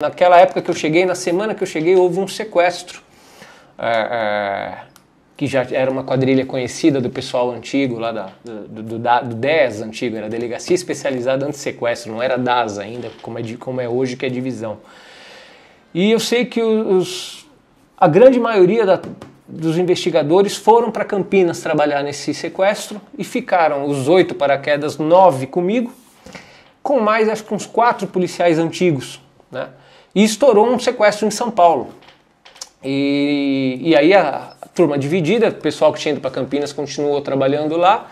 Naquela época que eu cheguei, na semana que eu cheguei, houve um sequestro, que já era uma quadrilha conhecida do pessoal antigo, lá do DES antigo, era Delegacia Especializada Anti-Sequestro, não era DAS ainda, como é hoje, que é divisão. E eu sei que a grande maioria dos investigadores foram para Campinas trabalhar nesse sequestro e ficaram os 8 paraquedas, 9 comigo, com mais acho que uns 4 policiais antigos, né? E estourou um sequestro em São Paulo. E aí a turma dividida, o pessoal que tinha ido para Campinas continuou trabalhando lá,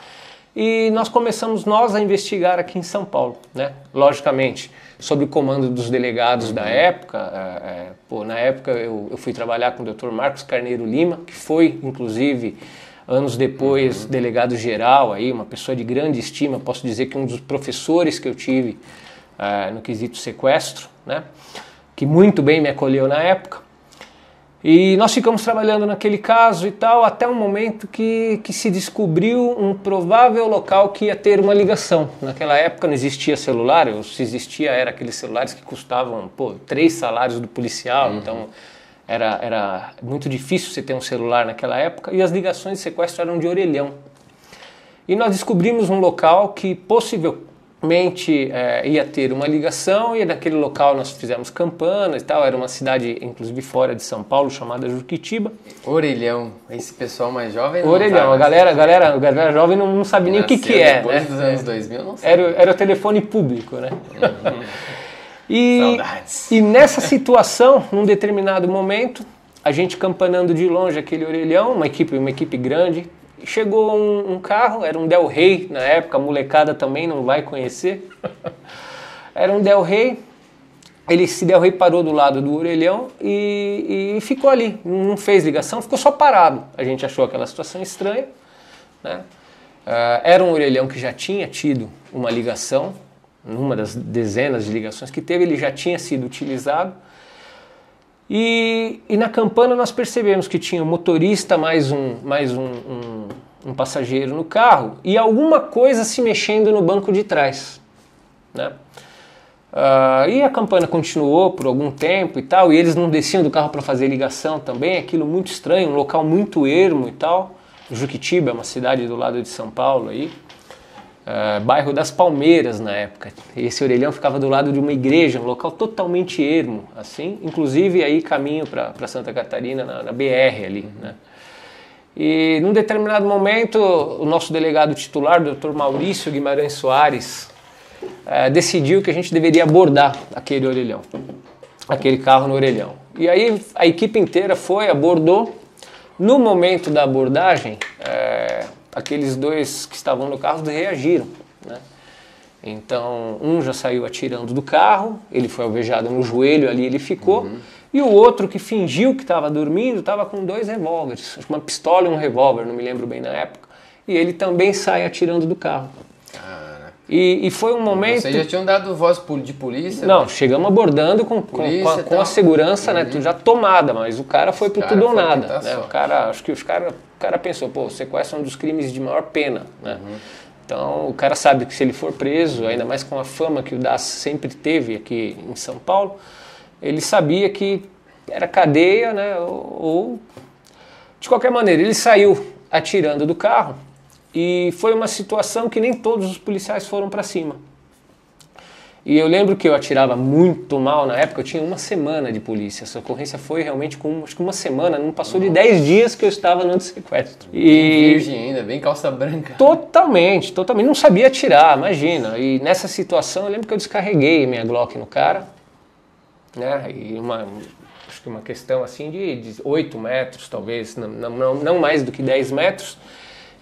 e nós começamos a investigar aqui em São Paulo, né? Logicamente, sob o comando dos delegados da época. Na época eu fui trabalhar com o Dr. Marcos Carneiro Lima, que foi, inclusive, anos depois, delegado-geral, aí, uma pessoa de grande estima, posso dizer que um dos professores que eu tive no quesito sequestro, né? Que muito bem me acolheu na época. E nós ficamos trabalhando naquele caso e tal, até um momento que se descobriu um provável local que ia ter uma ligação. Naquela época não existia celular, ou se existia era aqueles celulares que custavam 3 salários do policial, então era muito difícil você ter um celular naquela época, e as ligações de sequestro eram de orelhão. E nós descobrimos um local que possivelmente ia ter uma ligação, e naquele local nós fizemos campanas e tal. Era uma cidade, inclusive fora de São Paulo, chamada Juquitiba. Orelhão, esse pessoal mais jovem não Orelhão, sabe, a galera jovem não sabe nem o que é, depois né? dos anos 2000 não sabe. Era o telefone público, né? Saudades. E nessa situação, num determinado momento, a gente campanando de longe aquele orelhão, uma equipe grande. Chegou um carro, era um Del Rey na época, a molecada também não vai conhecer. Era um Del Rey, esse Del Rey parou do lado do orelhão e ficou ali, não fez ligação, ficou só parado. A gente achou aquela situação estranha, né? Era um orelhão que já tinha tido uma ligação, numa das dezenas de ligações que teve, ele já tinha sido utilizado. E na campana nós percebemos que tinha um motorista mais um passageiro no carro e alguma coisa se mexendo no banco de trás, né? E a campana continuou por algum tempo e tal, e eles não desciam do carro para fazer ligação também, aquilo muito estranho, um local muito ermo e tal. Juquitiba é uma cidade do lado de São Paulo aí. Bairro das Palmeiras na época. Esse orelhão ficava do lado de uma igreja, um local totalmente ermo, assim, inclusive aí caminho para Santa Catarina, na BR ali, né? E num determinado momento, o nosso delegado titular, o Dr. Maurício Guimarães Soares, decidiu que a gente deveria abordar aquele orelhão, aquele carro no orelhão. E aí a equipe inteira abordou. No momento da abordagem, aqueles 2 que estavam no carro reagiram, né? Então, um já saiu atirando do carro, ele foi alvejado no joelho, ali ele ficou, e o outro que fingiu que estava dormindo, estava com 2 revólveres, uma pistola e um revólver, não me lembro bem na época, e ele também sai atirando do carro. E foi um momento... Vocês já tinham dado voz de polícia? Não, né? Chegamos abordando com a segurança, né, já tomada, mas o cara foi pro tudo ou nada, né? Acho que o cara pensou, o sequestro é um dos crimes de maior pena, né? Então o cara sabe que se ele for preso, ainda mais com a fama que o DAS sempre teve aqui em São Paulo, ele sabia que era cadeia, né? Ou de qualquer maneira, ele saiu atirando do carro. E foi uma situação que nem todos os policiais foram para cima. E eu lembro que eu atirava muito mal na época, eu tinha 1 semana de polícia. Essa ocorrência foi realmente acho que 1 semana, não passou de 10 dias que eu estava no sequestro. E virgem ainda, bem calça branca. Totalmente, não sabia atirar, imagina. E nessa situação eu lembro que eu descarreguei minha Glock no cara, né? E acho que uma questão assim de 8 metros, talvez, não mais do que 10 metros.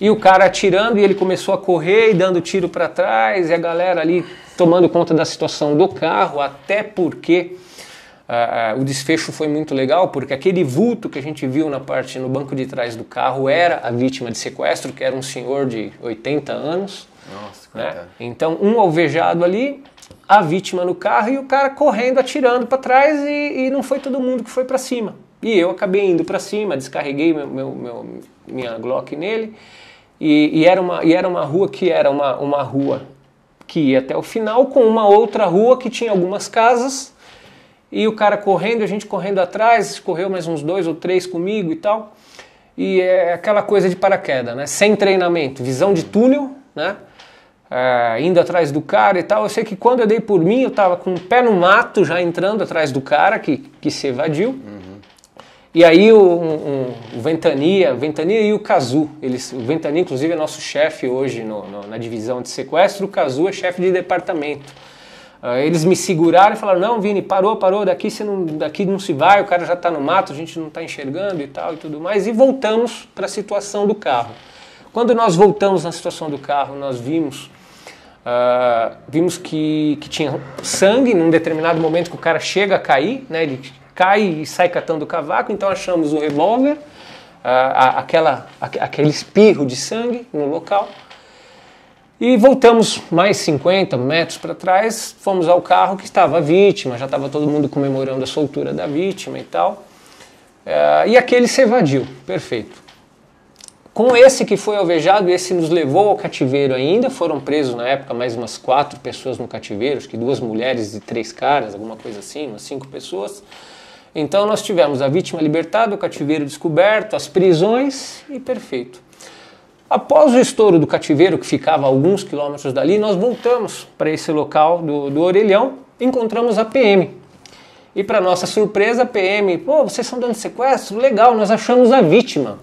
E o cara atirando, e ele começou a correr e dando tiro para trás, e a galera ali tomando conta da situação do carro, até porque o desfecho foi muito legal, porque aquele vulto que a gente viu no banco de trás do carro era a vítima de sequestro, que era um senhor de 80 anos. Nossa, né? Então, um alvejado ali, a vítima no carro e o cara correndo, atirando para trás, e não foi todo mundo que foi para cima. E eu acabei indo para cima, descarreguei minha Glock nele. E era uma rua que era uma rua que ia até o final, com uma outra rua que tinha algumas casas e o cara correndo, a gente correndo atrás, correu mais uns 2 ou 3 comigo e tal. E é aquela coisa de paraquedas, né? Sem treinamento, visão de túnel, né? Indo atrás do cara e tal. Eu sei que quando eu dei por mim, eu tava com o pé no mato já entrando atrás do cara que se evadiu. Uhum. E aí o Ventania e o Cazu, o Ventania inclusive é nosso chefe hoje na divisão de sequestro, o Cazu é chefe de departamento. Eles me seguraram e falaram, não, Vini, parou, daqui não se vai, o cara já está no mato, a gente não está enxergando e tal e tudo mais. E voltamos para a situação do carro. Quando nós voltamos na situação do carro, nós vimos que tinha sangue num determinado momento que o cara chega a cair, né? Ele cai e sai catando o cavaco, então achamos o revólver, aquele espirro de sangue no local. E voltamos mais 50 metros para trás, fomos ao carro que estava a vítima, já estava todo mundo comemorando a soltura da vítima e tal. E aquele se evadiu, perfeito. Com esse que foi alvejado, esse nos levou ao cativeiro ainda, foram presos na época mais umas 4 pessoas no cativeiro, acho que 2 mulheres e 3 caras, alguma coisa assim, umas 5 pessoas. Então nós tivemos a vítima libertada, o cativeiro descoberto, as prisões e perfeito. Após o estouro do cativeiro, que ficava a alguns quilômetros dali, nós voltamos para esse local do Orelhão, encontramos a PM. E para nossa surpresa, a PM, pô, vocês são dando sequestro? Legal, nós achamos a vítima.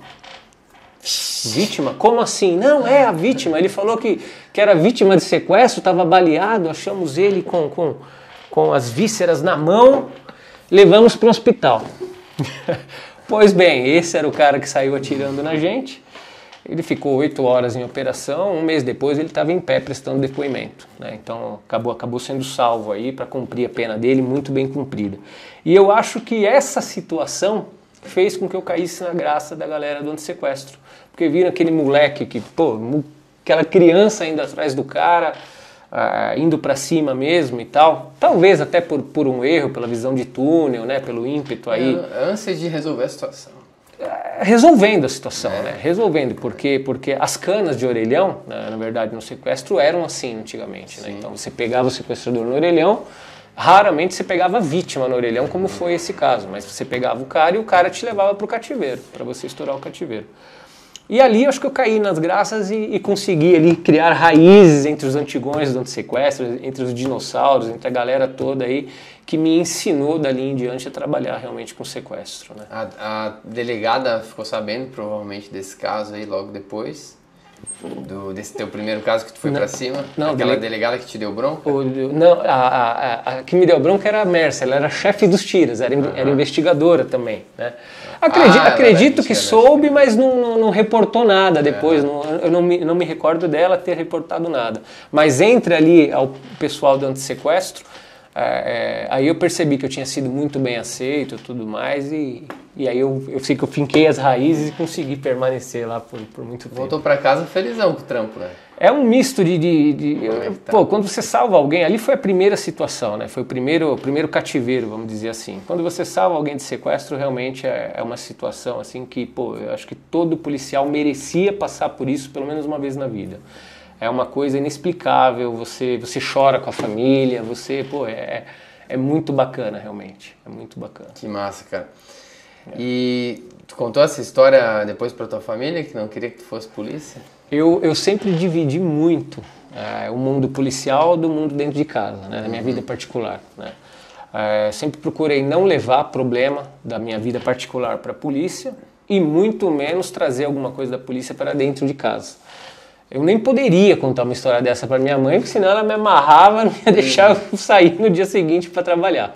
Vítima? Como assim? Não, é a vítima. Ele falou que era vítima de sequestro, estava baleado, achamos ele com as vísceras na mão, levamos para o hospital. Pois bem, esse era o cara que saiu atirando na gente. Ele ficou 8 horas em operação, um mês depois ele estava em pé prestando depoimento, né? Então acabou sendo salvo aí para cumprir a pena dele, muito bem cumprida. E eu acho que essa situação fez com que eu caísse na graça da galera do antissequestro, porque viram aquele moleque aquela criança indo atrás do cara, indo para cima mesmo e tal, talvez até por um erro, pela visão de túnel, né? Pelo ímpeto aí. Antes de resolver a situação. Resolvendo a situação, né? Resolvendo, porque as canas de orelhão, né, na verdade, no sequestro eram assim antigamente, né? Então você pegava o sequestrador no orelhão, raramente você pegava a vítima no orelhão, como foi esse caso, mas você pegava o cara e o cara te levava para o cativeiro, para você estourar o cativeiro. E ali eu acho que eu caí nas graças e consegui ali criar raízes entre os antigões do antissequestro, entre os dinossauros, entre a galera toda aí, que me ensinou dali em diante a trabalhar realmente com sequestro, né? A delegada ficou sabendo provavelmente desse caso aí logo depois, desse teu primeiro caso que tu foi pra cima? Não, aquela delegada que te deu bronca? Não, a que me deu bronca era a Mércia, ela era chefe dos tiras, era investigadora também, né? Acredito que soube, mas não reportou nada depois, eu não me recordo dela ter reportado nada. Mas entre ali ao pessoal do antissequestro, aí eu percebi que eu tinha sido muito bem aceito e tudo mais, e aí eu sei que eu finquei as raízes e consegui permanecer lá por muito tempo. Voltou pra casa felizão com o trampo, né? É um misto quando você salva alguém, ali foi a primeira situação, né? Foi o primeiro cativeiro, vamos dizer assim. Quando você salva alguém de sequestro, realmente é uma situação assim que, eu acho que todo policial merecia passar por isso pelo menos uma vez na vida. É uma coisa inexplicável, você chora com a família, é muito bacana realmente, é muito bacana. Que massa, cara. E tu contou essa história depois pra tua família, que não queria que tu fosse polícia? Eu sempre dividi muito o mundo policial do mundo dentro de casa, né, na minha vida particular, né. Sempre procurei não levar problema da minha vida particular para a polícia e muito menos trazer alguma coisa da polícia para dentro de casa. Eu nem poderia contar uma história dessa para minha mãe, porque senão ela me amarrava, não ia deixar eu sair no dia seguinte para trabalhar,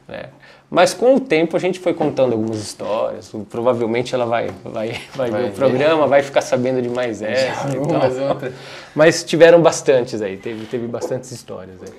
né. Mas com o tempo a gente foi contando algumas histórias, provavelmente ela vai ver o programa, vai ficar sabendo de mais essa e tal. Mas tiveram bastantes aí, teve bastantes histórias aí.